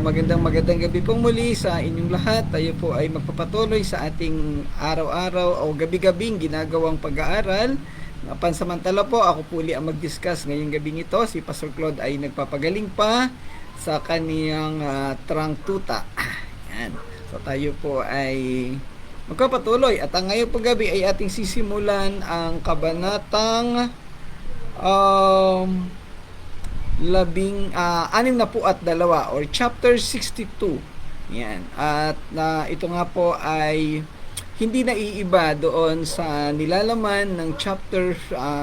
magandang gabi pong muli sa inyong lahat. Tayo po ay magpapatuloy sa ating araw-araw o gabi-gabing ginagawang pag-aaral. Pansamantala po, ako po ang mag-discuss ngayong gabing ito. Si Pastor Claude ay nagpapagaling pa sa kaniyang trang tuta. Yan. So tayo po ay magpapatuloy. At ang ngayong paggabi ay ating sisimulan ang kabanatang 62 or chapter 62. Yan. At ito nga po ay hindi naiiba doon sa nilalaman ng chapter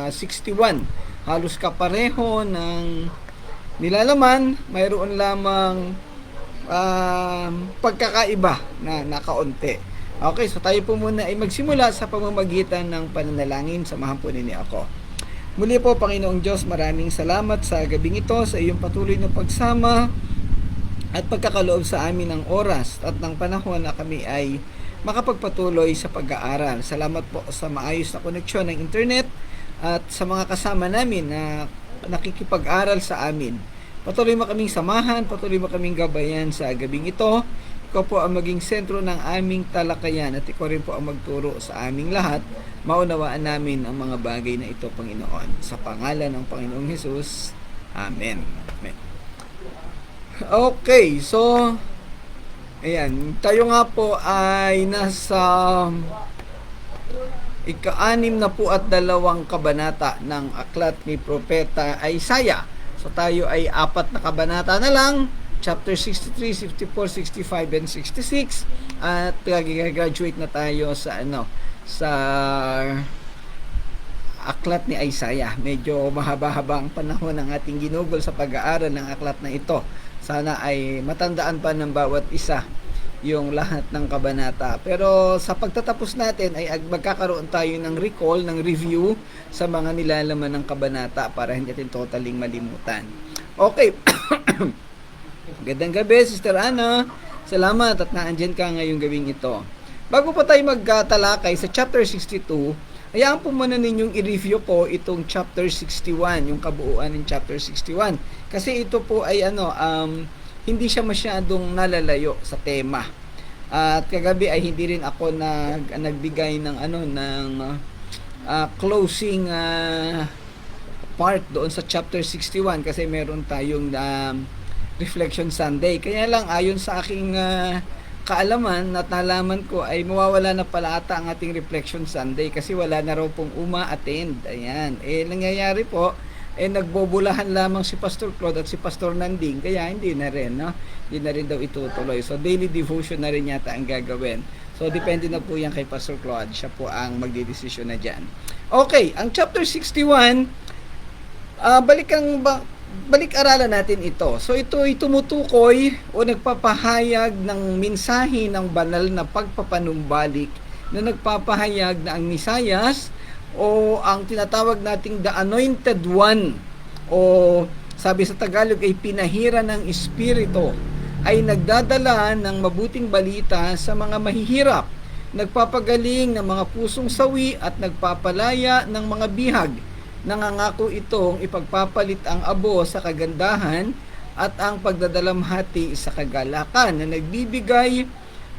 61. Halos kapareho ng nilalaman, mayroon lamang pagkakaiba na nakaunti. Okay, so tayo po muna ay magsimula sa pamamagitan ng pananalangin. Samahan po ninyo ako. Muli po, Panginoong Diyos, maraming salamat sa gabing ito, sa iyong patuloy na pagsama at pagkakaloob sa amin ng oras at ng panahon na kami ay makapagpatuloy sa pag-aaral. Salamat po sa maayos na koneksyon ng internet at sa mga kasama namin na nakikipag-aral sa amin. Patuloy mo kaming samahan, patuloy mo kaming gabayan sa gabing ito. Ikaw po ang maging sentro ng aming talakayan at ikaw rin po ang magturo sa aming lahat. Maunawaan namin ang mga bagay na ito, Panginoon. Sa pangalan ng Panginoong Hesus. Amen. Amen. Okay, so ayan, tayo nga po ay nasa ika-62 kabanata ng aklat ni Propeta Isaiah. So tayo ay 4 na kabanata na lang. Chapter 63, 54, 65, and 66. At graduate na tayo sa sa aklat ni Isaiah. Medyo mahaba-haba ang panahon ng ating ginugol sa pag-aaral ng aklat na ito. Sana ay matandaan pa ng bawat isa yung lahat ng kabanata. Pero sa pagtatapos natin ay magkakaroon tayo ng recall, ng review sa mga nilalaman ng kabanata para hindi natin totaling malimutan. Okay. Magandang gabi, Sister Ana. Salamat at naandyan ka ngayong gabing ito. Bago pa tayo magtalakay sa chapter 62, hayaan po muna ninyong i-review po itong chapter 61, yung kabuuan ng chapter 61. Kasi ito po ay hindi siya masyadong nalalayo sa tema. At kagabi ay hindi rin ako nagbigay ng closing part doon sa chapter 61 kasi meron tayong Reflection Sunday. Kaya lang ayon sa aking kaalaman at nalaman ko ay mawawala na pala ata ang ating Reflection Sunday kasi wala na raw pong uma-attend. Ayan. Nangyayari po, nagbobulahan lamang si Pastor Claude at si Pastor Nanding kaya hindi na rin, no? Hindi na rin daw itutuloy. So daily devotion na rin yata ang gagawin. So depende na po yan kay Pastor Claude. Siya po ang magdidesisyon na dyan. Okay, ang chapter 61, balik-aralan natin ito. So ito ay tumutukoy o nagpapahayag ng mensahe ng banal na pagpapanumbalik na nagpapahayag na ang Mesiyas o ang tinatawag nating the Anointed One o sabi sa Tagalog ay pinahira ng Espiritu ay nagdadala ng mabuting balita sa mga mahihirap, nagpapagaling ng mga pusong sawi at nagpapalaya ng mga bihag. Nangangako itong ipagpapalit ang abo sa kagandahan at ang pagdadalamhati sa kagalakan na nagbibigay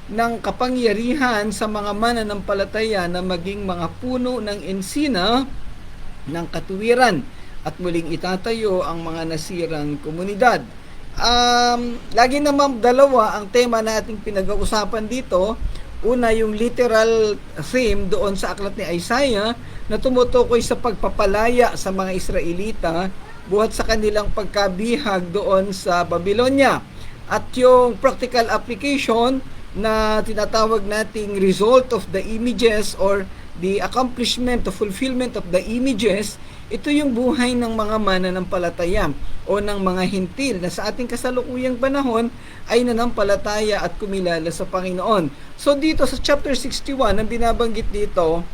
ng kapangyarihan sa mga mananampalataya na maging mga puno ng ensina ng katuwiran at muling itatayo ang mga nasirang komunidad. Lagi naman dalawa ang tema na ating pinag-uusapan dito. Una, yung literal theme doon sa aklat ni Isaiah na tumutukoy sa pagpapalaya sa mga Israelita buhat sa kanilang pagkabihag doon sa Babylonia. At yung practical application na tinatawag nating result of the images or the accomplishment, the fulfillment of the images, ito yung buhay ng mga mananampalataya o ng mga hintil na sa ating kasalukuyang panahon ay nanampalataya at kumilala sa Panginoon. So dito sa chapter 61, ang binabanggit dito,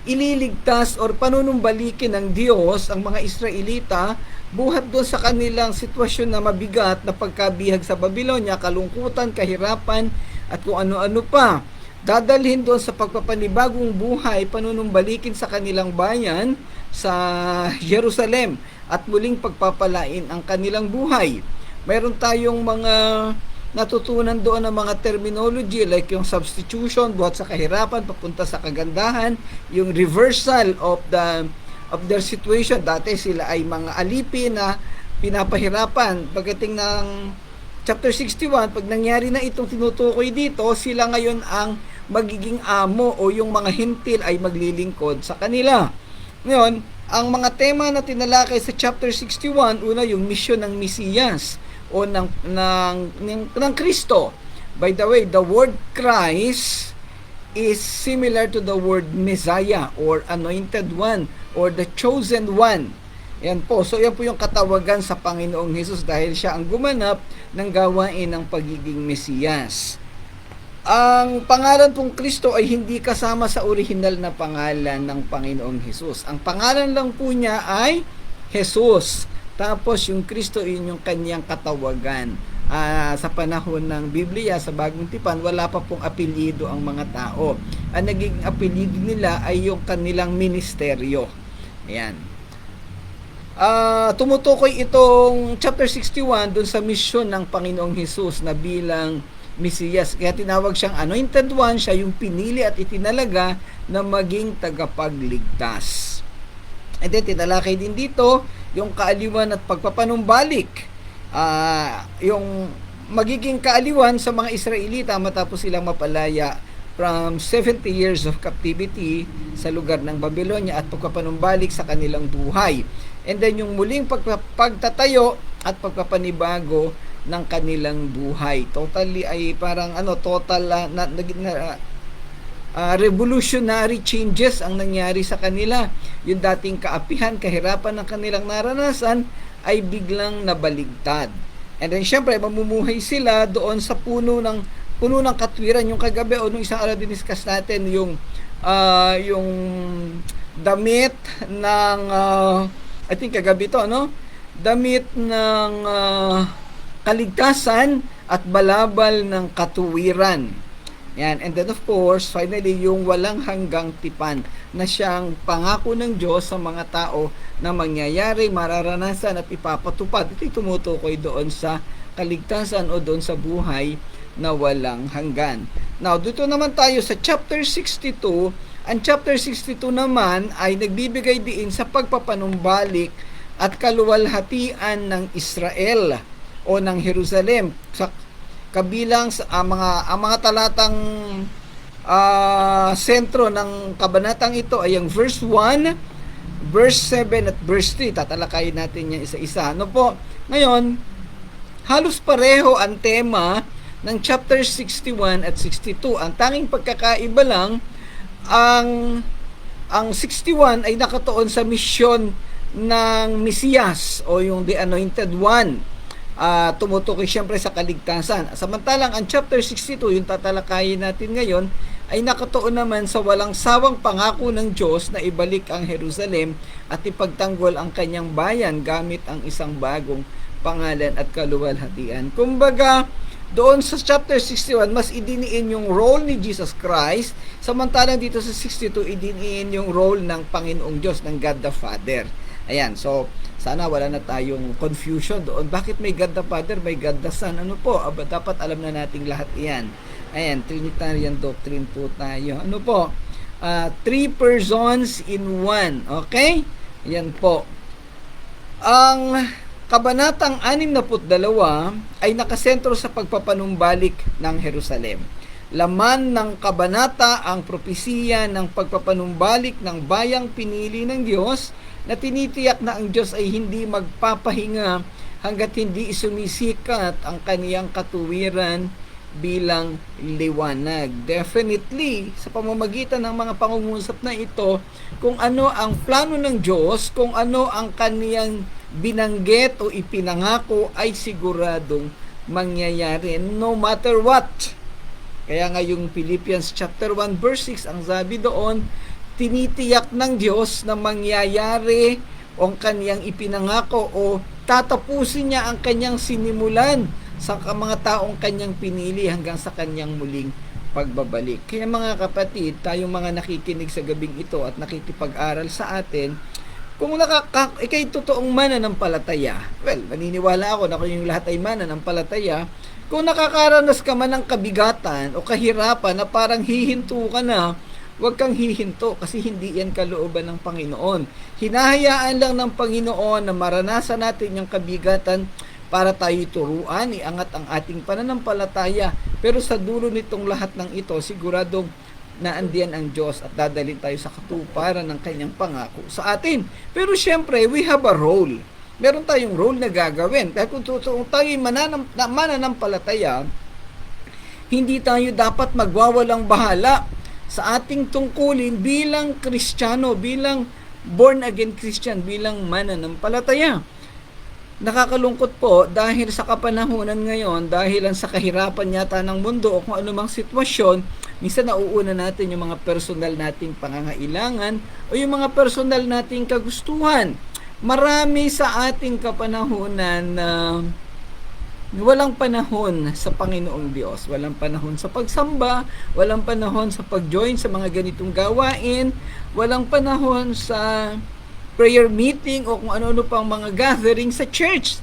ililigtas or panunumbalikin ng Diyos ang mga Israelita buhat doon sa kanilang sitwasyon na mabigat na pagkabihag sa Babylonia, kalungkutan, kahirapan at kung ano-ano pa. Dadalhin doon sa pagpapanibagong buhay, panunumbalikin sa kanilang bayan sa Jerusalem at muling pagpapalain ang kanilang buhay. Mayroon tayong mga natutunan doon ang mga terminology like yung substitution buhat sa kahirapan papunta sa kagandahan, yung reversal of their situation. Dati sila ay mga alipin na pinapahirapan. Pagdating ng chapter 61, pag nangyari na itong tinutukoy dito, sila ngayon ang magiging amo o yung mga hintil ay maglilingkod sa kanila. Ngayon, ang mga tema na tinalakay sa chapter 61, una yung misyon ng Mesiyas o ng Kristo. By the way, the word Christ is similar to the word Messiah or anointed one or the chosen one. Yan po. So, yan po yung katawagan sa Panginoong Hesus dahil siya ang gumanap ng gawain ng pagiging Mesiyas. Ang pangalan pong Kristo ay hindi kasama sa original na pangalan ng Panginoong Hesus. Ang pangalan lang po niya ay Jesus. Tapos yung Kristo yun yung kanyang katawagan. Sa panahon ng Biblia, sa Bagong Tipan, wala pa pong apelyido ang mga tao. Ang naging apelyido nila ay yung kanilang ministeryo. Ayan. Tumutukoy itong chapter 61 dun sa misyon ng Panginoong Hesus na bilang Mesiyas. Kaya tinawag siyang anointed one, siya yung pinili at itinalaga na maging tagapagligtas. And then tinalakay din dito yung kaaliwan at pagpapanumbalik. Yung magiging kaaliwan sa mga Israelita matapos silang mapalaya from 70 years of captivity sa lugar ng Babylonia at pagpapanumbalik sa kanilang buhay. And then yung muling pagtatayo at pagpapanibago ng kanilang buhay. Totally ay parang total revolutionary changes ang nangyari sa kanila. Yung dating kaapihan, kahirapan ng kanilang naranasan ay biglang nabaligtad. And then syempre mamumuhay sila doon sa puno ng katwiran. Yung kagabi o nung isang araw diniscuss natin yung damit ng I think kagabi to, damit ng kaligtasan at balabal ng katuwiran. Yan. And then of course, finally, yung walang hanggang tipan na siyang pangako ng Diyos sa mga tao na mangyayari, mararanasan at ipapatupad. Ito'y tumutukoy doon sa kaligtasan o doon sa buhay na walang hanggan. Now, dito naman tayo sa chapter 62. Ang chapter 62 naman ay nagbibigay din sa pagpapanumbalik at kaluwalhatian ng Israel o ng Jerusalem sa kabilang sa mga talatang sentro ng kabanatang ito ay ang verse 1, verse 7 at verse 3. Tatalakayin natin yan isa-isa. Ngayon, halos pareho ang tema ng chapter 61 at 62. Ang tanging pagkakaiba lang, ang 61 ay nakatuon sa misyon ng Mesiyas o yung the anointed one. Tumutukoy siyempre sa kaligtasan. Samantalang ang chapter 62, yung tatalakayin natin ngayon, ay nakatuon naman sa walang sawang pangako ng Diyos na ibalik ang Jerusalem at ipagtanggol ang kanyang bayan gamit ang isang bagong pangalan at kaluwalhatian. Kumbaga, doon sa chapter 61, mas idiniin yung role ni Jesus Christ, samantalang dito sa 62, idiniin yung role ng Panginoong Diyos, ng God the Father. Ayan, so sana wala na tayong confusion doon. Bakit may God the Father, may God the Son? Dapat alam na nating lahat iyan. Ayan, Trinitarian doctrine po tayo. Three persons in one. Okay? Ayan po. Ang kabanatang 62 ay nakasentro sa pagpapanumbalik ng Jerusalem. Laman ng kabanata ang propesiya ng pagpapanumbalik ng bayang pinili ng Diyos na tinitiyak na ang Diyos ay hindi magpapahinga hanggat hindi sumisikat ang kaniyang katuwiran bilang liwanag. Definitely, sa pamamagitan ng mga pangungusap na ito, kung ano ang plano ng Diyos, kung ano ang kaniyang binanggit o ipinangako ay siguradong mangyayari no matter what. Kaya nga yung Philippians chapter 1 verse 6, ang sabi doon, tinitiyak ng Diyos na mangyayari ang kaniyang ipinangako o tatapusin niya ang kanyang sinimulan sa mga taong kanyang pinili hanggang sa kanyang muling pagbabalik. Kaya mga kapatid, tayong mga nakikinig sa gabing ito at nakikipag-aral sa atin, kung ikay totoong mananampalataya, well, naniniwala ako na kung yung lahat ay mananampalataya, Kung nakakaranas ka man ng kabigatan o kahirapan na parang hihinto ka na, huwag kang hihinto kasi hindi yan kalooban ng Panginoon. Hinahayaan lang ng Panginoon na maranasan natin yung kabigatan para tayo turuan, iangat ang ating pananampalataya. Pero sa dulo nitong lahat ng ito, siguradong naandiyan ang Diyos at dadalhin tayo sa katuparan ng kanyang pangako sa atin. Pero syempre, we have a role. Meron tayong role na gagawin. Dahil kung totoong tayo mananampalataya, hindi tayo dapat magwawalang bahala sa ating tungkulin bilang Kristiyano, bilang born-again Christian, bilang mananampalataya. Nakakalungkot po dahil sa kapanahunan ngayon, dahil sa kahirapan yata ng mundo o kung anumang sitwasyon, minsan nauuna natin yung mga personal nating pangangailangan o yung mga personal nating kagustuhan. Marami sa ating kapanahunan na walang panahon sa Panginoong Diyos. Walang panahon sa pagsamba, walang panahon sa pag-join sa mga ganitong gawain, walang panahon sa prayer meeting o kung ano-ano pang mga gathering sa church.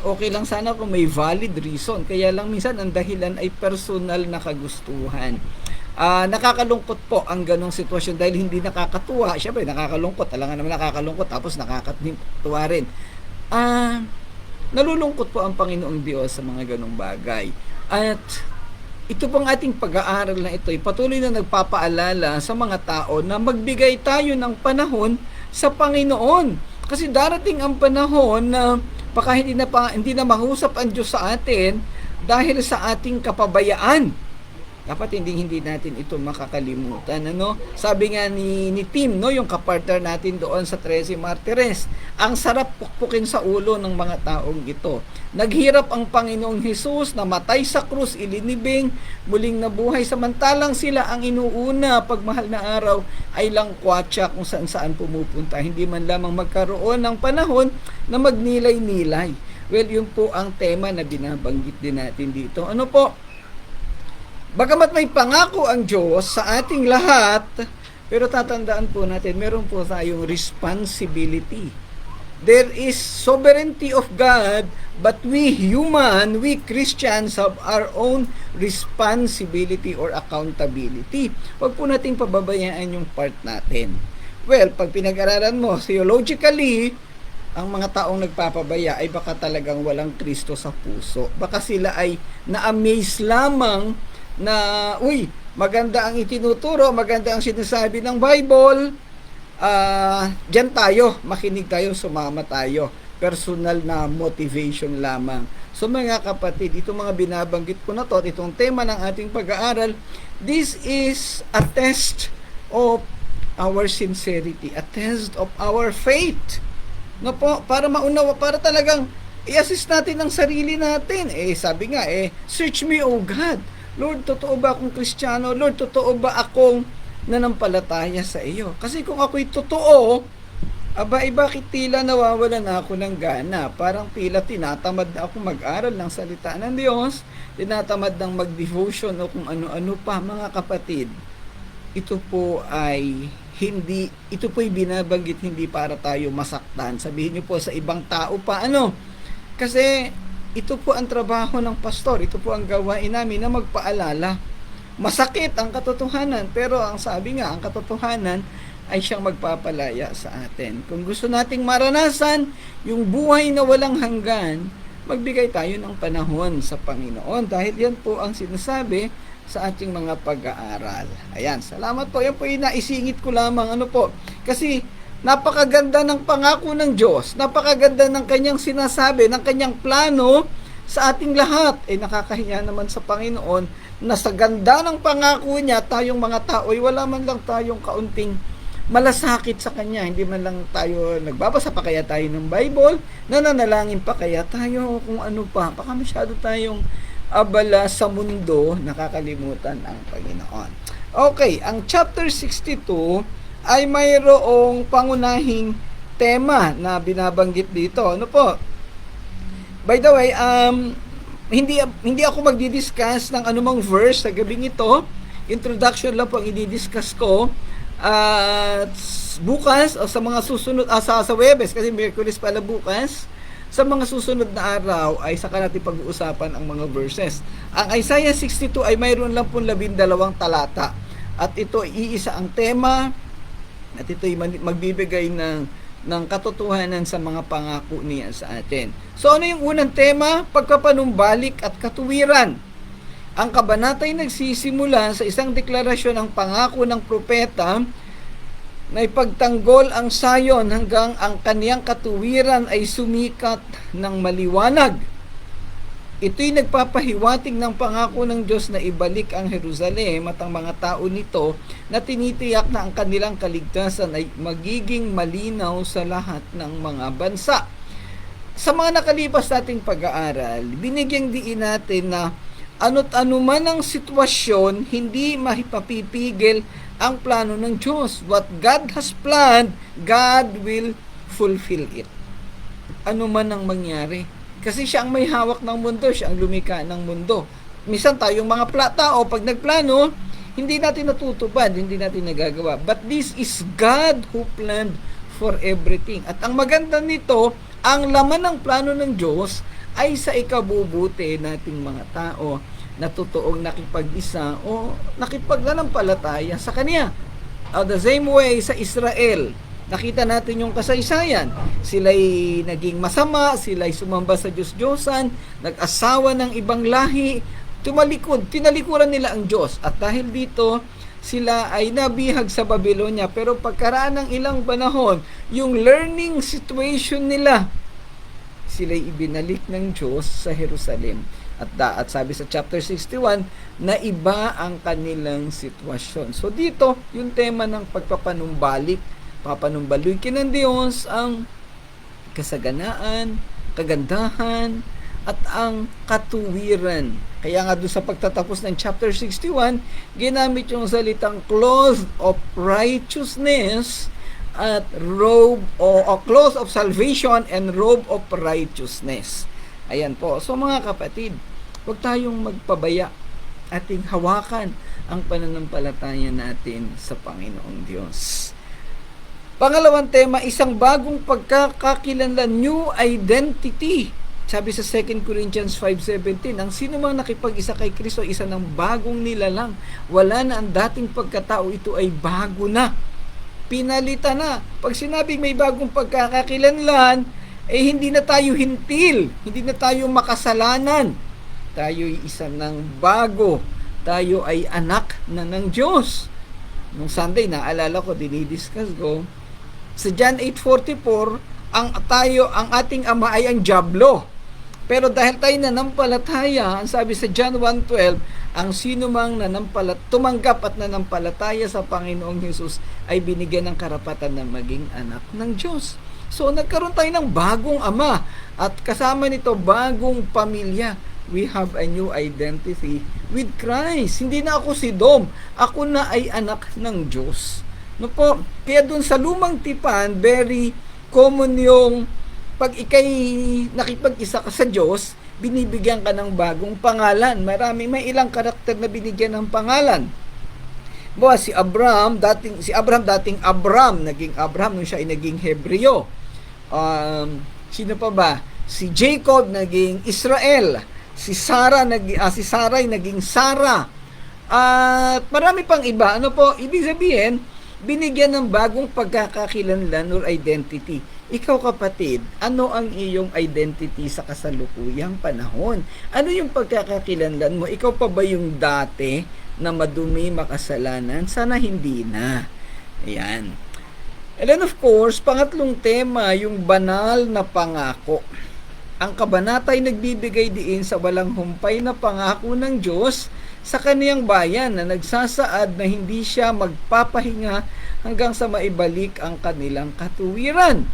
Okay lang sana kung may valid reason. Kaya lang minsan ang dahilan ay personal na kagustuhan. Nakakalungkot po ang ganong sitwasyon dahil hindi nakakatuwa. Siyempre, nakakalungkot. Alangan naman nakakalungkot tapos nakakatuwa rin. Nalulungkot po ang Panginoong Diyos sa mga ganong bagay. At ito pong ating pag-aaral na ito ay patuloy na nagpapaalala sa mga tao na magbigay tayo ng panahon sa Panginoon. Kasi darating ang panahon na baka hindi na mahusap ang Diyos sa atin dahil sa ating kapabayaan. Dapat hindi natin ito makakalimutan. Sabi nga ni Tim, yung kapartner natin doon sa 13 Martires, ang sarap pukpukin sa ulo ng mga taong ito. Naghirap ang Panginoong Hesus, namatay sa krus, ilinibing, muling nabuhay, samantalang sila ang inuuna pagmahal na araw ay langkwatsa kung saan pumupunta. Hindi man lamang magkaroon ng panahon na magnilay-nilay. Well, yun po ang tema na binabanggit din natin dito. Ano po? Bagamat may pangako ang Diyos sa ating lahat, pero tatandaan po natin, meron po tayong responsibility. There is sovereignty of God, but we Christians have our own responsibility or accountability. Huwag po nating pababayaan yung part natin. Well, pag pinag-aralan mo, theologically, ang mga taong nagpapabaya ay baka talagang walang Kristo sa puso. Baka sila ay na-amaze lamang na, maganda ang itinuturo, maganda ang sinasabi ng Bible, dyan tayo, makinig tayo, sumama tayo. Personal na motivation lamang. So mga kapatid, itong mga binabanggit ko na to, itong tema ng ating pag-aaral, this is a test of our sincerity, a test of our faith. Po, para maunawa, para talagang i-assist natin ang sarili natin. Sabi nga, search me, O God. Lord, totoo ba akong Kristiyano? Lord, totoo ba akong nanampalataya sa iyo? Kasi kung ako'y totoo, bakit tila nawawalan na ako ng gana? Parang tila tinatamad na ako mag-aral ng salita ng Diyos, tinatamad ng mag-devotion o kung ano-ano pa. Mga kapatid, ito po'y binabanggit hindi para tayo masaktan. Sabihin niyo po sa ibang tao pa, kasi ito po ang trabaho ng pastor, ito po ang gawain namin na magpaalala. Masakit ang katotohanan, pero ang sabi nga, ang katotohanan ay siyang magpapalaya sa atin. Kung gusto nating maranasan yung buhay na walang hanggan, magbigay tayo ng panahon sa Panginoon dahil yan po ang sinasabi sa ating mga pag-aaral. Ayan, salamat po. Yan po yung naisingit ko lamang. Kasi napakaganda ng pangako ng Diyos. Napakaganda ng kanyang sinasabi, ng kanyang plano sa ating lahat. Nakakahiya naman sa Panginoon na sa ganda ng pangako niya, tayong mga tao ay wala man lang tayong kaunting malasakit sa kanya. Hindi man lang tayo nagbabasa pa kaya tayo ng Bible, nananalangin pa kaya tayo, kung ano pa. Baka masyado tayong abala sa mundo, nakakalimutan ang Panginoon. Okay, ang chapter 62 ay mayroong pangunahing tema na binabanggit dito. By the way, hindi ako magdi-discuss ng anumang verse sa gabing ito. Introduction lang po ang i-discuss ko. Bukas o sa mga susunod sa Huwebes, kasi Miyerkules pala bukas, Sa mga susunod na araw ay saka natin pag-uusapan ang mga verses. Ang Isaiah 62 ay mayroon lang pong 12 talata. At ito iisa ang tema at ito'y magbibigay ng katotohanan sa mga pangako niya sa atin. So ano yung unang tema? Pagpapanumbalik at katuwiran. Ang kabanata ay nagsisimula sa isang deklarasyon ng pangako ng propeta na ipagtanggol ang Sayon hanggang ang kaniyang katuwiran ay sumikat ng maliwanag. Ito'y nagpapahiwatig ng pangako ng Diyos na ibalik ang Jerusalem at ang mga tao nito na tinitiyak na ang kanilang kaligtasan ay magiging malinaw sa lahat ng mga bansa. Sa mga nakalipas nating pag-aaral, binigyang diin natin na ano't ano man ang sitwasyon, hindi mapipigil ang plano ng Diyos. What God has planned, God will fulfill it. Ano man ang mangyari. Kasi siya ang may hawak ng mundo, siya ang lumikha ng mundo. Minsan tayong mga tao, pag nagplano, hindi natin natutupad, hindi natin nagagawa. But this is God who planned for everything. At ang maganda nito, ang laman ng plano ng Diyos ay sa ikabubuti nating mga tao na totoong nakipag-isa o nakipagnanampalataya sa Kanya. The same way sa Israel, nakita natin yung kasaysayan. Sila'y naging masama, sila'y sumamba sa Diyos-Diyosan, nag-asawa ng ibang lahi, tinalikuran nila ang Diyos. At dahil dito, sila ay nabihag sa Babylonia. Pero pagkaraan ng ilang panahon, yung learning situation nila, sila'y ibinalik ng Diyos sa Jerusalem. At sabi sa chapter 61, na iba ang kanilang sitwasyon. So dito, yung tema ng pagpapanumbalik, papanumbalikin ng Diyos ang kasaganaan, kagandahan, at ang katuwiran. Kaya nga doon sa pagtatapos ng chapter 61, ginamit yung salitang cloth of righteousness at robe o cloth of salvation and robe of righteousness. Ayan po. So mga kapatid, huwag tayong magpabaya, ating hawakan ang pananampalataya natin sa Panginoong Diyos. Pangalawang tema, isang bagong pagkakakilanlan, new identity. Sabi sa 2 Corinthians 5:17, ang sino mang nakipag-isa kay Kristo, isa ng bagong nilalang. Wala na ang dating pagkatao, ito ay bago na. Pinalitan na. Pag sinabing may bagong pagkakakilanlan, hindi na tayo hintil, hindi na tayo makasalanan. Tayo ay isa ng bago. Tayo ay anak na ng Diyos. Nung Sunday, naalala ko, dinidiscuss ko, sa John 8:44, ang ating ama ay ang dyablo. Pero dahil tayo nanampalataya, ang sabi sa John 1:12, ang sino mang tumanggap at nanampalataya sa Panginoong Hesus ay binigyan ng karapatan na maging anak ng Diyos. So nagkaroon tayo ng bagong ama at kasama nito bagong pamilya. We have a new identity with Christ. Hindi na ako si Dom, ako na ay anak ng Diyos. No po? Kaya dun sa lumang tipan, very common yung pag ikay nakipag-isa ka sa Diyos, binibigyan ka ng bagong pangalan. May ilang karakter na binigyan ng pangalan. Si Abraham dating Abram, naging Abraham nung siya ay naging Hebreo. Sino pa ba? Si Jacob naging Israel. Si Sarah ay naging Sarah. At marami pang iba. Ano po? Ibig sabihin, binigyan ng bagong pagkakakilanlan or identity. Ikaw kapatid, ano ang iyong identity sa kasalukuyang panahon? Ano yung pagkakakilanlan mo? Ikaw pa ba yung dati na madumi, makasalanan? Sana hindi na. Ayan. And then of course, pangatlong tema, yung banal na pangako. Ang kabanata ay nagbibigay diin sa walang humpay na pangako ng Diyos sa kaniyang bayan na nagsasaad na hindi siya magpapahinga hanggang sa maibalik ang kanilang katuwiran.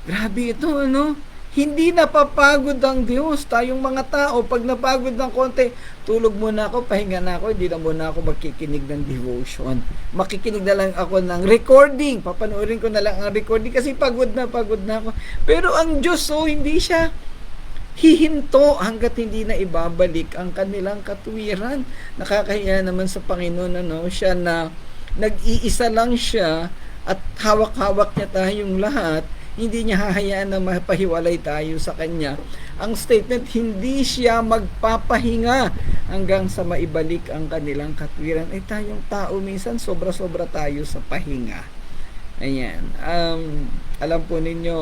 Grabe ito, ano? Hindi napapagod ang Diyos. Tayong mga tao, pag napagod ng konti, tulog muna ako, pahinga na ako, hindi na muna ako makikinig ng devotion. Makikinig na lang ako ng recording. Papanoorin ko na lang ang recording kasi pagod na ako. Pero ang Diyos, hindi siya hihinto hanggat hindi na ibabalik ang kanilang katuwiran. Nakakahiya naman sa Panginoon, siya na nag-iisa lang siya at hawak-hawak niya tayong lahat. hindi niya hahayaan na mapahiwalay tayo sa kanya. Ang statement, hindi siya magpapahinga hanggang sa maibalik ang kanilang katwiran. Ay tayong tao minsan sobra-sobra tayo sa pahinga. Ayan. Alam po ninyo,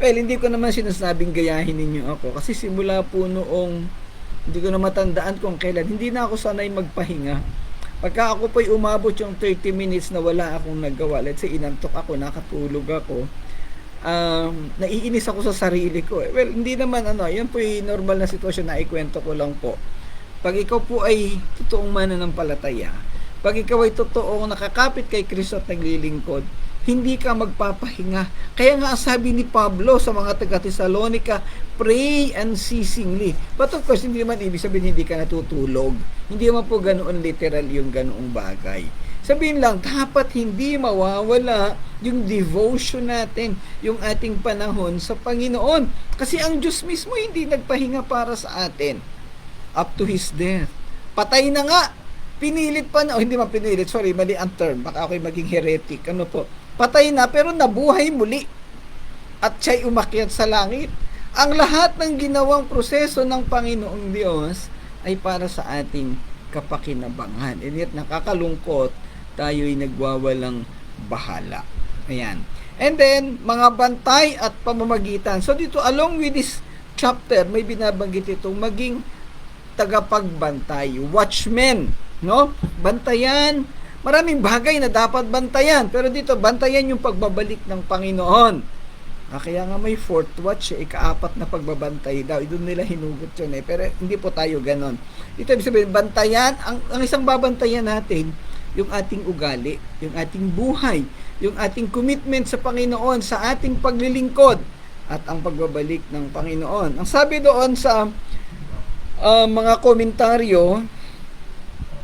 well, hindi ko naman sinasabing gayahin ninyo ako kasi simula po noong hindi ko na matandaan kung kailan, hindi na ako sanay magpahinga. Pagka ako po'y umabot yung 30 minutes na wala akong nagawa, let's say inantok ako, nakatulog ako, naiinis ako sa sarili ko. Well, hindi naman yan po'y normal na sitwasyon na ikwento ko lang po. Pag ikaw po ay totoong mananampalataya, pag ikaw ay totoong nakakapit kay Kristo at naglilingkod, hindi ka magpapahinga. Kaya nga sabi ni Pablo sa mga taga-Tesalonica, pray unceasingly. But of course, hindi naman ibig sabihin hindi ka natutulog. Hindi naman po ganoon literal yung ganoong bagay. Sabihin lang, dapat hindi mawawala yung devotion natin, yung ating panahon sa Panginoon. Kasi ang Diyos mismo hindi nagpahinga para sa atin. Up to His death. Patay na nga. Pinilit pa na, hindi man pinilit, sorry, mali ang term. Baka ako'y maging heretic. Ano po? Patay na pero nabuhay muli at siya'y umakyat sa langit. Ang lahat ng ginawang proseso ng Panginoong Diyos ay para sa ating kapakinabangan. And yet nakakalungkot, tayo'y nagwawalang bahala. Ayan. And then, mga bantay at pamamagitan. So dito, along with this chapter, may binabanggit itong maging tagapagbantay, watchmen, no? Bantayan. Maraming bagay na dapat bantayan. Pero dito, bantayan yung pagbabalik ng Panginoon. Kaya nga may fourth watch, ika-4 na pagbabantay daw. Doon nila hinugot yun eh. Pero hindi po tayo ganon. Ito ibig sabihin, bantayan, ang isang babantayan natin, yung ating ugali, yung ating buhay, yung ating commitment sa Panginoon, sa ating paglilingkod, at ang pagbabalik ng Panginoon. Ang sabi doon sa mga komentaryo,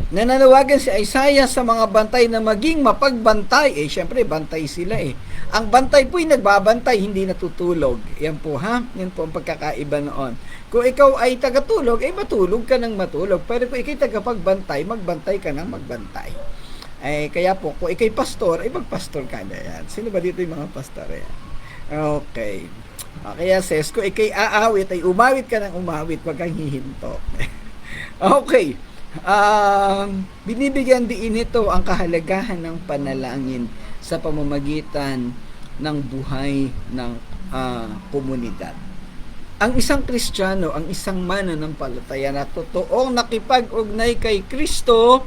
nananawagan si Isaiah sa mga bantay na maging mapagbantay. Syempre, bantay sila eh. Ang bantay po'y nagbabantay, hindi natutulog. Yan po ha, yan po ang pagkakaiba noon. Kung ikaw ay tagatulog, matulog ka ng matulog. Pero kung ikaw tagapagbantay, magbantay ka ng magbantay. Kaya po, kung ikay pastor, magpastor ka na yan. Sino ba dito yung mga pastor yan? Okay. Kaya says, kung ikay aawit, ay umawit ka ng umawit, wag kang hihinto. Okay. Binibigyan din ito ang kahalagahan ng panalangin sa pamamagitan ng buhay ng komunidad. Ang isang Kristiyano, ang isang mananampalataya na totoong nakipag-ugnay kay Kristo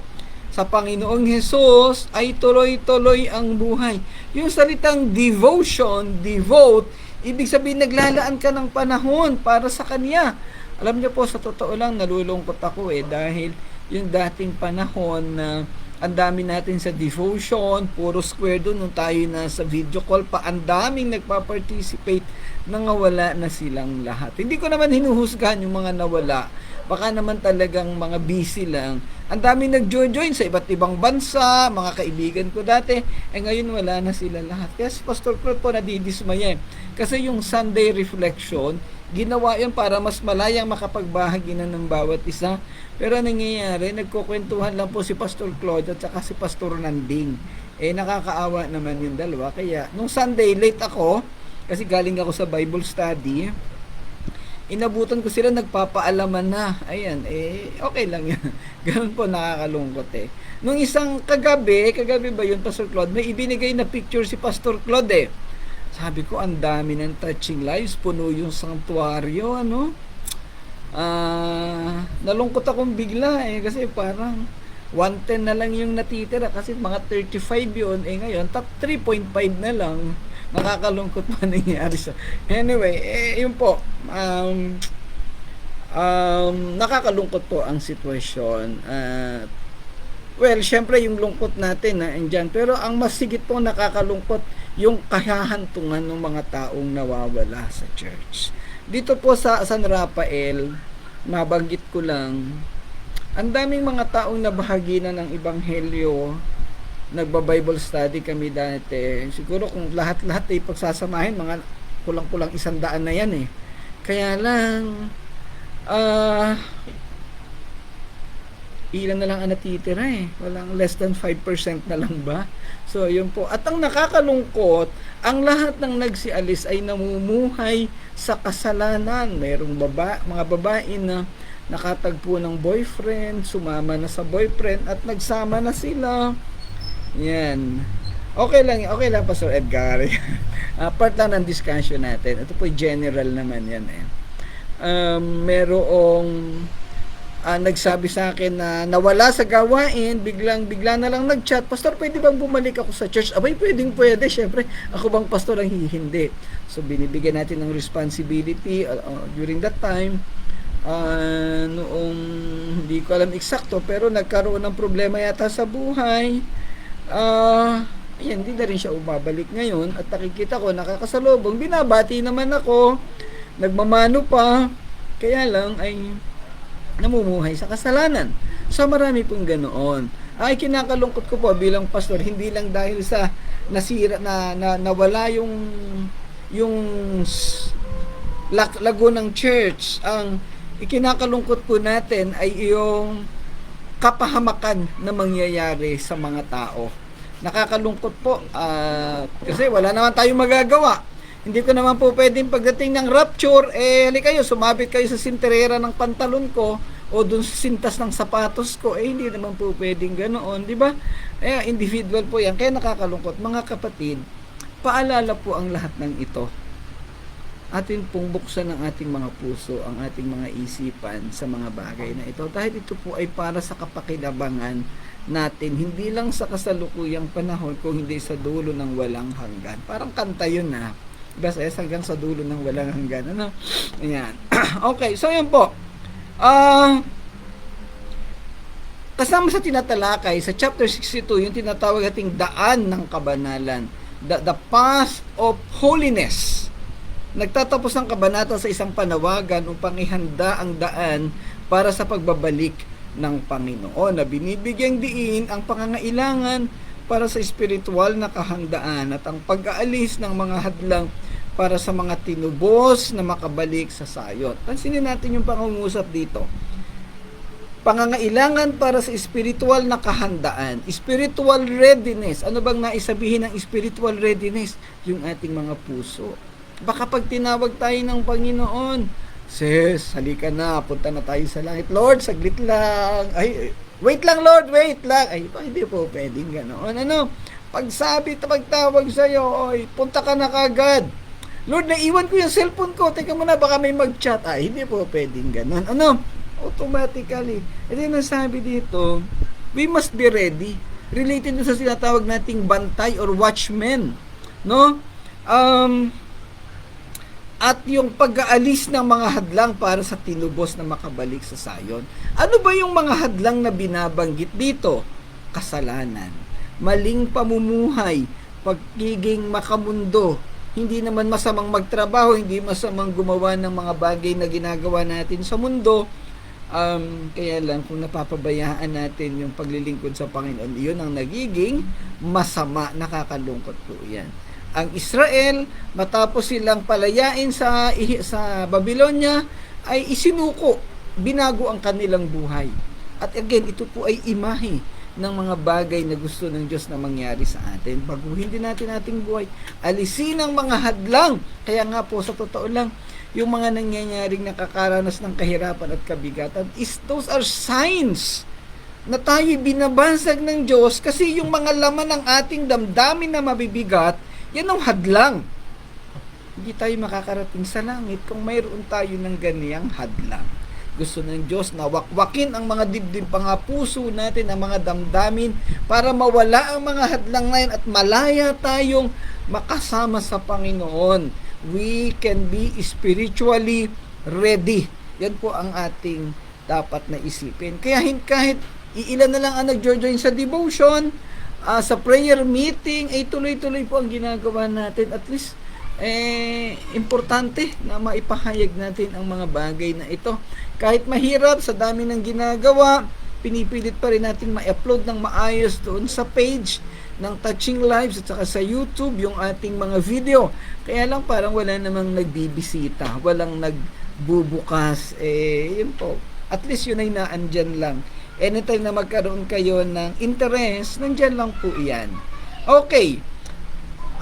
sa Panginoong Hesus ay tuloy-tuloy ang buhay. Yung salitang devotion, devote, ibig sabihin naglalaan ka ng panahon para sa Kanya. Alam niyo po, sa totoo lang, nalulungkot ako dahil yung dating panahon na ang dami natin sa devotion, puro square doon nung tayo na sa video call pa, ang daming nagpa-participate, nangawala na silang lahat. Hindi ko naman hinuhusgahan yung mga nawala. Baka naman talagang mga busy lang. Ang daming nag-join sa iba't ibang bansa, mga kaibigan ko dati, ngayon wala na sila lahat. Kaya si Pastor Claude po nadidismaya. Kasi yung Sunday reflection, ginawa yan para mas malayang makapagbahagi na ng bawat isa. Pero nangyayari, nagkukwentuhan lang po si Pastor Claude at saka si Pastor Nanding. Nakakaawa naman yung dalawa. Kaya, nung Sunday, late ako, kasi galing ako sa Bible study, inabutan ko sila, nagpapaalaman na. Ayan, okay lang yan. Ganun po, nakakalungkot Nung isang kagabi ba yun, Pastor Claude, may ibinigay na picture si Pastor Claude Sabi ko, ang dami ng touching lives, puno yung sanctuaryo, nalungkot akong bigla kasi parang 110 na lang yung natitira kasi mga 35 yun, ngayon 3.5 na lang. Nakakalungkot pa nangyari sa anyway, yun po, nakakalungkot po ang sitwasyon. Well, syempre yung lungkot natin na andyan, pero ang mas sigit po nakakalungkot yung kahahantungan ng mga taong nawawala sa church. Dito po sa San Rafael, mabanggit ko lang, ang daming mga taong nabahagi na ng Ebanghelyo. Nagba-Bible study kami dati. Siguro kung lahat-lahat ay pagsasamahin, mga kulang-kulang 100 na yan Kaya lang, ilan na lang ang natitira eh. Walang less than 5% na lang ba? So, yun po. At ang nakakalungkot, ang lahat ng nagsialis ay namumuhay sa kasalanan. Mayroong mga babae na nakatagpo ng boyfriend, sumama na sa boyfriend at nagsama na sila. Yan. Okay lang Pastor Edgar. Part lang ng discussion natin. Ito po general naman yan eh. Merong nagsabi sa akin na nawala sa gawain, bigla na lang nag-chat, Pastor, pwede bang bumalik ako sa church? Abay, pwede. Syempre, ako bang pastor ang hindi? So, binibigyan natin ng responsibility during that time. Noong hindi ko alam eksakto, pero nagkaroon ng problema yata sa buhay. Ayan, hindi na rin siya umabalik ngayon. At nakikita ko, nakakasalubong. Binabati naman ako. Nagmamano pa. Kaya lang ay namumuhay sa kasalanan. So marami pong ganoon. Ay kinakalungkot ko po bilang pastor, hindi lang dahil sa nasira na nawala yung lago ng church. Ang ikinakalungkot po natin ay yung kapahamakan na mangyayari sa mga tao. Nakakalungkot po kasi wala naman tayong magagawa. Hindi ko naman po pwedeng pagdating ng rapture, hali kayo, sumabit kayo sa sinterera ng pantalon ko o dun sa sintas ng sapatos ko, hindi naman po pwedeng ganoon, di ba? Individual po yan. Kaya nakakalungkot. Mga kapatid, paalala po ang lahat ng ito. Atin pong buksan ang ating mga puso, ang ating mga isipan sa mga bagay na ito. Dahil ito po ay para sa kapakinabangan natin, hindi lang sa kasalukuyang panahon, kung hindi sa dulo ng walang hanggan. Parang kanta yun na. Basta hanggang sa dulo ng walang hanggan. Ano? Ayan. Okay, so yun po. Kasama sa tinatalakay sa chapter 62, yung tinatawag ating daan ng kabanalan. The path of holiness. Nagtatapos ang kabanata sa isang panawagan upang ihanda ang daan para sa pagbabalik ng Panginoon, na binibigyang diin ang pangangailangan para sa espiritual na kahandaan at ang pag-aalis ng mga hadlang para sa mga tinubos na makabalik sa sayon. Pansinin natin yung pangungusap dito. Pangangailangan para sa espiritual na kahandaan, spiritual readiness. Ano bang naisabihin ng spiritual readiness? Yung ating mga puso. Baka pag tinawag tayo ng Panginoon, sis, halika na, punta na tayo sa langit. Lord, saglit lang. Ay, wait lang Lord, wait lang. Ay, hindi po pwedeng ganoon. Ano? Pagtawag sa'yo, oy, punta ka na kagad. Lord, naiwan ko yung cellphone ko. Teka muna, baka may mag-chat. Ay, hindi po pwedeng ganoon. Ano? Automatically. Ito yung nasabi dito, we must be ready. Related sa sinatawag nating bantay or watchman. No? At yung pag-aalis ng mga hadlang para sa tinubos na makabalik sa sayon. Ano ba yung mga hadlang na binabanggit dito? Kasalanan, maling pamumuhay, pagiging makamundo, hindi naman masamang magtrabaho, hindi masamang gumawa ng mga bagay na ginagawa natin sa mundo. Kaya lang kung napapabayaan natin yung paglilingkod sa Panginoon, yun ang nagiging masama, nakakalungkot po yan. Ang Israel, matapos silang palayain sa Babylonia, ay isinuko, binago ang kanilang buhay. At again, ito po ay imahe ng mga bagay na gusto ng Diyos na mangyari sa atin. Baguhin din natin ating buhay. Alisin ang mga hadlang. Kaya nga po, sa totoo lang, yung mga nangyayaring nakakaranas ng kahirapan at kabigatan, those are signs na tayo binabasag ng Diyos kasi yung mga laman ng ating damdamin na mabibigat, yan ang hadlang. Hindi tayo makakarating sa langit kung mayroon tayo ng ganiyang hadlang. Gusto ng Diyos na wakwakin ang mga dibdib, mga puso natin, ang mga damdamin para mawala ang mga hadlang na yan at malaya tayong makasama sa Panginoon. We can be spiritually ready. Yan po ang ating dapat na isipin. Kaya kahit iilan na lang ang nag-join sa devotion, sa prayer meeting, ay tuloy-tuloy po ang ginagawa natin. At least, importante na maipahayag natin ang mga bagay na ito. Kahit mahirap, sa dami ng ginagawa, pinipilit pa rin natin ma-upload ng maayos doon sa page ng Touching Lives at saka sa YouTube yung ating mga video. Kaya lang parang wala namang nagbibisita, walang nagbubukas. Yun po. At least yun ay naandyan lang. Anytime na magkaroon kayo ng interest, nandyan lang po iyan. Okay,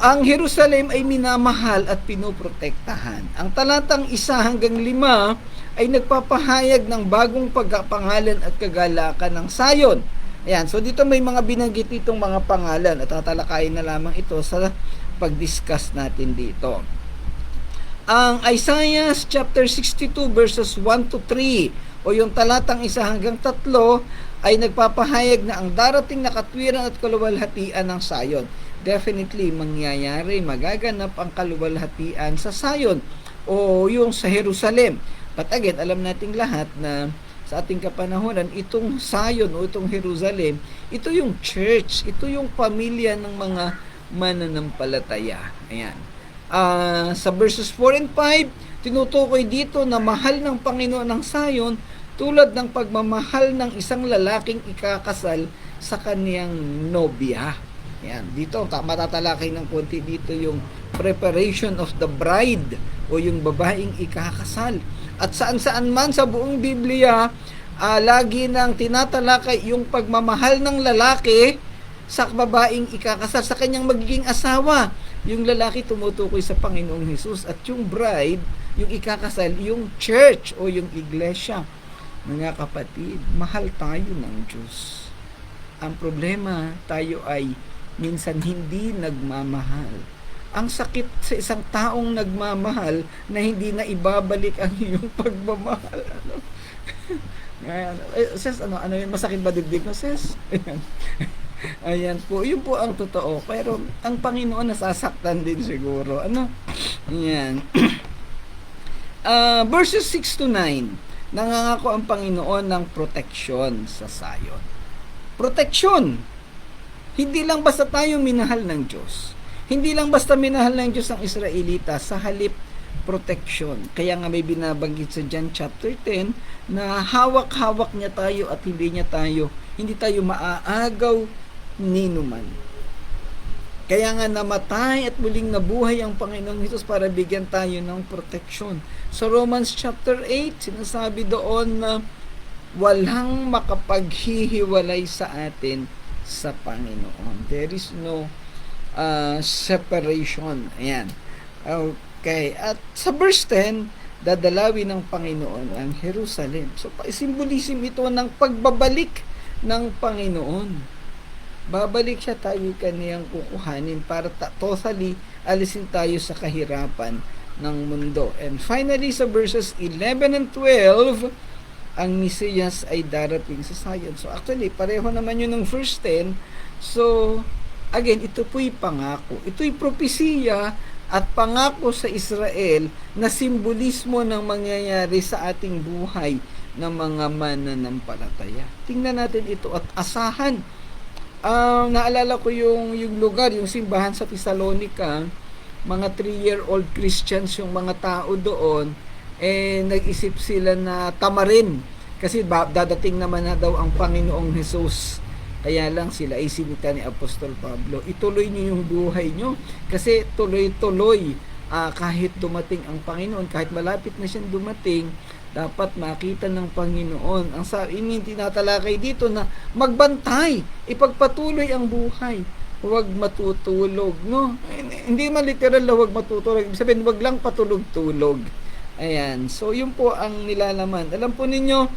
ang Jerusalem ay minamahal at pinoprotektahan. Ang talatang 1 hanggang 5 ay nagpapahayag ng bagong pagkapangalan at kagalakan ng Sayon. Ayan, so dito may mga binanggit itong mga pangalan at tatalakayin na lamang ito sa pag-discuss natin dito. Ang Isaiah chapter 62 verses 1 to 3 o yung talatang 1 hanggang 3 ay nagpapahayag na ang darating na katwiran at kaluwalhatian ng Sayon. Definitely mangyayari, magaganap ang kaluwalhatian sa Sayon o yung sa Jerusalem. But again, alam nating lahat na sa ating kapanahonan, itong Sayon o itong Jerusalem, ito yung church, ito yung pamilya ng mga mananampalataya. Ayan. Sa verses 4 and 5, tinutukoy dito na mahal ng Panginoon ng Sayon tulad ng pagmamahal ng isang lalaking ikakasal sa kaniyang nobya. Ayan, dito matatalakay ng konti dito yung preparation of the bride o yung babaeng ikakasal. At saan-saan man sa buong Biblia, lagi nang tinatalakay yung pagmamahal ng lalaki sa babaeng ikakasal, sa kanyang magiging asawa. Yung lalaki tumutukoy sa Panginoong Hesus at yung bride, yung ikakasal, yung church o yung iglesia. Mga kapatid, mahal tayo ng Diyos. Ang problema, tayo ay minsan hindi nagmamahal. Ang sakit sa isang taong nagmamahal na hindi na ibabalik ang iyong pagmamahal. Ano? Sis, ano yun? Masakit ba dibdib mo, sis? Ayan po, yun po ang totoo. Pero ang Panginoon nasasaktan din siguro. Ano? Ayan. Verses 6 to 9, nangangako ang Panginoon ng proteksyon sa Sayon. Proteksyon! Hindi lang basta tayo minahal ng Diyos. Hindi lang basta minahal ng Diyos ang Israelita, sa halip proteksyon. Kaya nga may binabanggit sa John chapter 10 na hawak-hawak niya tayo at hindi tayo maaagaw ninuman. Kaya nga namatay at muling nabuhay ang Panginoong Hesus para bigyan tayo ng proteksyon. Sa Romans chapter 8, sinasabi doon na walang makapaghihiwalay sa atin sa Panginoon. There is no separation. Ayan. Okay. At sa verse 10, dadalawin ng Panginoon ang Jerusalem. So, symbolism ito ng pagbabalik ng Panginoon. Babalik siya, tayo kaniyang kukuhanin para totally alisin tayo sa kahirapan ng mundo. And finally, sa verses 11 and 12, ang Mesiyas ay darating sa Sayon. So actually, pareho naman yun ng verse 10. So, again, ito po'y pangako. Ito'y propesiya at pangako sa Israel na simbolismo ng mangyayari sa ating buhay ng mga mananampalataya. Tingnan natin ito at asahan. Naalala ko yung lugar, yung simbahan sa Thessalonica, mga 3-year-old Christians yung mga tao doon, nag-isip sila na tamarin kasi dadating naman na daw ang Panginoong Hesus. Kaya lang sila ay sinita ni Apostol Pablo, ituloy niyo yung buhay niyo kasi tuloy-tuloy kahit dumating ang Panginoon, kahit malapit na siyang dumating, dapat makita ng Panginoon. Ang sabi tinatalakay dito na magbantay, ipagpatuloy ang buhay, huwag matutulog, no? Hindi man literal na huwag matutulog, sabihin huwag lang patulog-tulog. Ayan, so yun po ang nilalaman. Alam po ninyo,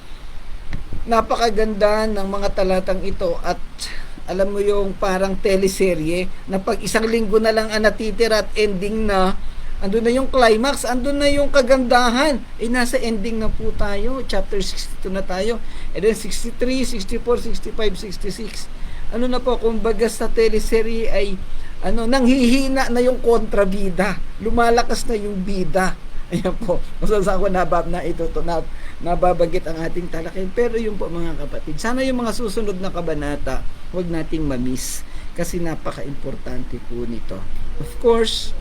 napakaganda ng mga talatang ito at alam mo yung parang teleserye na pag isang linggo na lang ang natitira at ending na, andun na yung climax, andun na yung kagandahan. Nasa ending na po tayo. Chapter 62 na tayo. And then 63, 64, 65, 66. Ano na po, kumbaga sa teleserye ay nanghihina na yung kontrabida. Lumalakas na yung bida. Ayan po. Masasama ko nababagit ang ating talakayin. Pero yun po mga kapatid. Sana yung mga susunod na kabanata, huwag nating mamiss. Kasi napaka-importante po nito. Of course,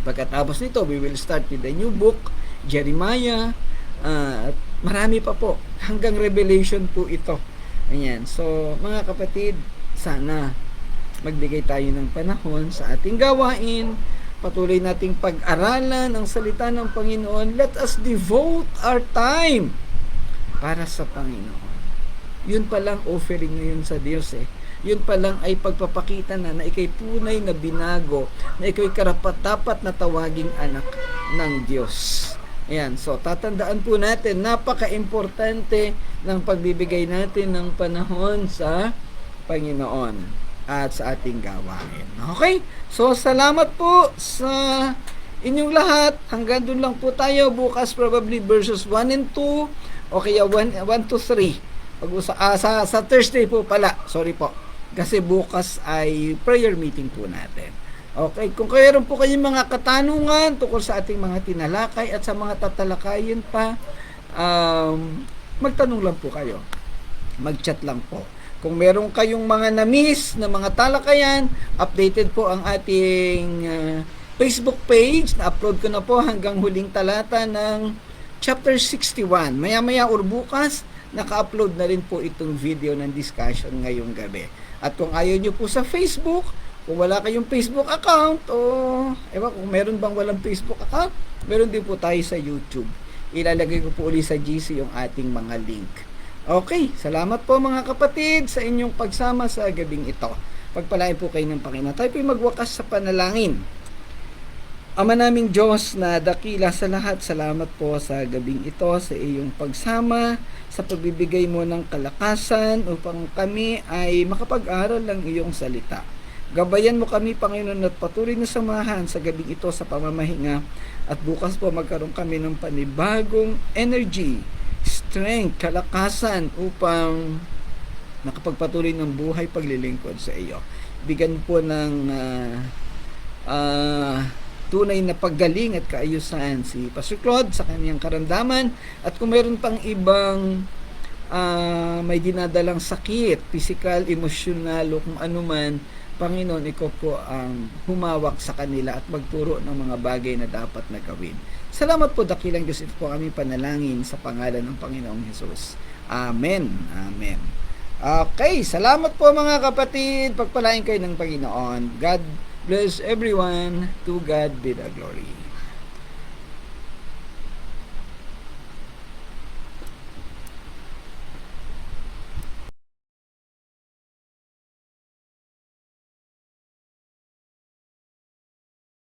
pagkatapos nito, we will start with the new book, Jeremiah, marami pa po, hanggang Revelation po ito. Ayan. So, mga kapatid, sana magbigay tayo ng panahon sa ating gawain, patuloy nating pag-aralan ang salita ng Panginoon. Let us devote our time para sa Panginoon. yun palang offering ngayon sa Diyos eh. Yun palang ay pagpapakita na ikay tunay na binago, na ikay karapat-dapat na tawaging anak ng Diyos. Ayan, so tatandaan po natin, napaka-importante ng pagbibigay natin ng panahon sa Panginoon at sa ating gawain. Okay? So salamat po sa inyong lahat. Hanggang doon lang po tayo. Bukas probably verses 1 and 2 o kaya 1 to 3. Sa Thursday po pala. Sorry po. Kasi bukas ay prayer meeting po natin. Okay, kung mayroon po kayong mga katanungan tungkol sa ating mga tinalakay at sa mga tatalakayin pa, magtanong lang po kayo. Mag-chat lang po. Kung meron kayong mga na-miss na mga talakayan, updated po ang ating Facebook page. Na-upload ko na po hanggang huling talata ng chapter 61. Maya-maya or bukas, naka-upload na rin po itong video ng discussion ngayong gabi. At kung ayaw nyo po sa Facebook, kung wala kayong Facebook account o ewan kung meron bang walang Facebook account, meron din po tayo sa YouTube. Ilalagay ko po ulit sa GC yung ating mga link. Okay, salamat po mga kapatid sa inyong pagsama sa gabing ito. Pagpalain po kayo ng Panginoon. Tayo po'y magwakas sa panalangin. Ama naming Diyos na dakila sa lahat, salamat po sa gabing ito, sa iyong pagsama, sa pagbibigay mo ng kalakasan upang kami ay makapag-aral ng iyong salita. Gabayan mo kami, Panginoon, at patuloy na samahan sa gabing ito sa pamamahinga. At bukas po magkaroon kami ng panibagong energy, strength, kalakasan upang nakapagpatuloy ng buhay paglilingkod sa iyo. Bigyan po ng tunay na paggaling at kaayusan si Pastor Claude sa kanyang karamdaman. At kung mayroon pang ibang may dinadalang sakit, physical, emotional o kung anuman, Panginoon, ikaw po ang humawak sa kanila at magturo ng mga bagay na dapat na gawin. Salamat po, dakilang Diyos. Ito po kami panalangin sa pangalan ng Panginoong Jesus. Amen. Amen. Okay, salamat po mga kapatid. Pagpalain kayo ng Panginoon. God bless everyone. To God be the glory.